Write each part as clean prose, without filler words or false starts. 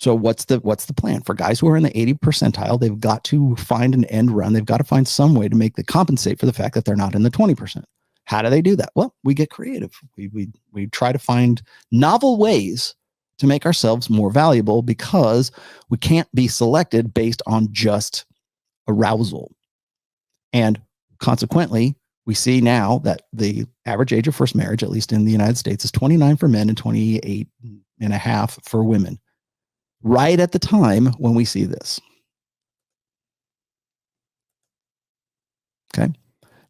So what's the plan for guys who are in the 80 percentile? They've got to find an end run. They've got to find some way to make the compensate for the fact that they're not in the 20%. How do they do that? Well, we get creative. We try to find novel ways to make ourselves more valuable because we can't be selected based on just arousal. And consequently, we see now that the average age of first marriage, at least in the United States, is 29 for men and 28 and a half for women. Right at the time when we see this. Okay.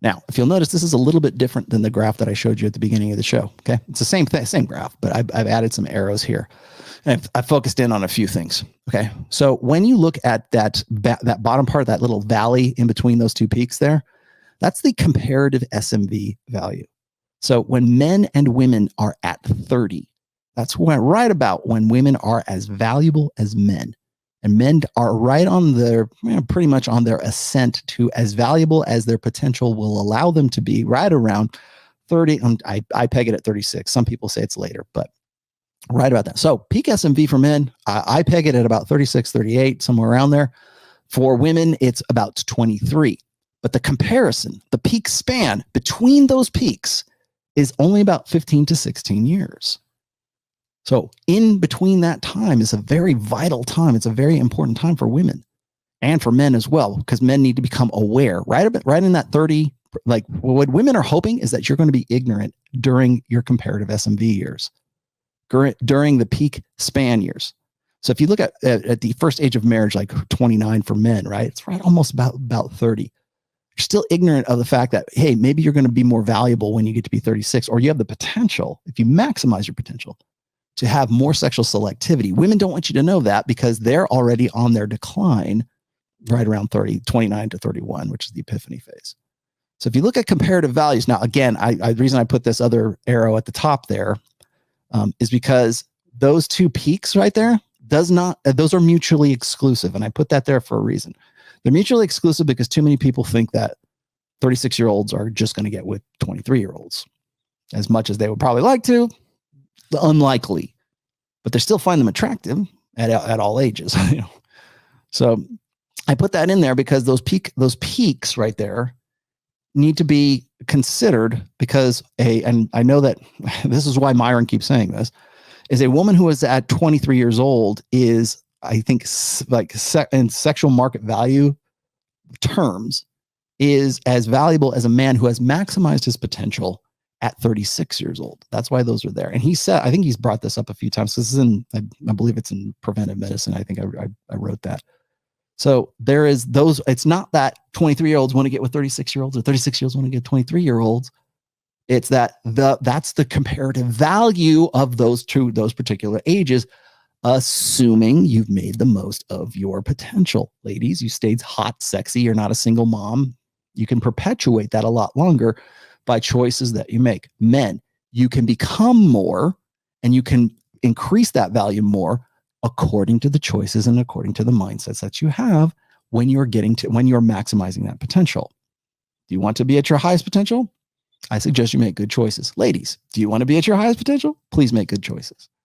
Now, if you'll notice, this is a little bit different than the graph that I showed you at the beginning of the show. Okay. It's the same thing, same graph, but I've added some arrows here. And I've focused in on a few things. Okay. So when you look at that bottom part, that little valley in between those two peaks there, that's the comparative SMV value. So when men and women are at 30, that's when, right about when women are as valuable as men, and men are right on their, pretty much on their ascent to as valuable as their potential will allow them to be, right around 30. I peg it at 36. Some people say it's later, but right about that. So peak SMV for men, I peg it at about 36, 38, somewhere around there. For women, it's about 23. But the comparison, the peak span between those peaks is only about 15 to 16 years. So in between that time is a very vital time. It's a very important time for women and for men as well, because men need to become aware right in that 30. Like what women are hoping is that you're going to be ignorant during your comparative SMV years, during the peak span years. So if you look at the first age of marriage, like 29 for men, right? It's right almost about 30. You're still ignorant of the fact that, hey, maybe you're going to be more valuable when you get to be 36, or you have the potential, if you maximize your potential, to have more sexual selectivity. Women don't want you to know that because they're already on their decline right around 30, 29 to 31, which is the epiphany phase. So if you look at comparative values, now again, the reason I put this other arrow at the top there is because those two peaks right there those are mutually exclusive. And I put that there for a reason. They're mutually exclusive because too many people think that 36-year-olds are just going to get with 23-year-olds as much as they would probably like to. Unlikely, but they still find them attractive at all ages. So I put that in there because those peaks right there need to be considered because and I know that this is why Myron keeps saying this, is a woman who is at 23 years old is, I think, like in sexual market value terms, is as valuable as a man who has maximized his potential at 36 years old. That's why those are there. And he said, I think he's brought this up a few times. This is in, I believe it's in preventive medicine. I think I wrote that. So there is those, it's not that 23-year-olds want to get with 36-year-olds or 36-year-olds want to get 23-year-olds. It's that that's the comparative value of those particular ages, assuming you've made the most of your potential. Ladies, you stayed hot, sexy. You're not a single mom. You can perpetuate that a lot longer by choices that you make. Men, you can become more and you can increase that value more according to the choices and according to the mindsets that you have when you're maximizing that potential. Do you want to be at your highest potential? I suggest you make good choices. Ladies, do you want to be at your highest potential? Please make good choices.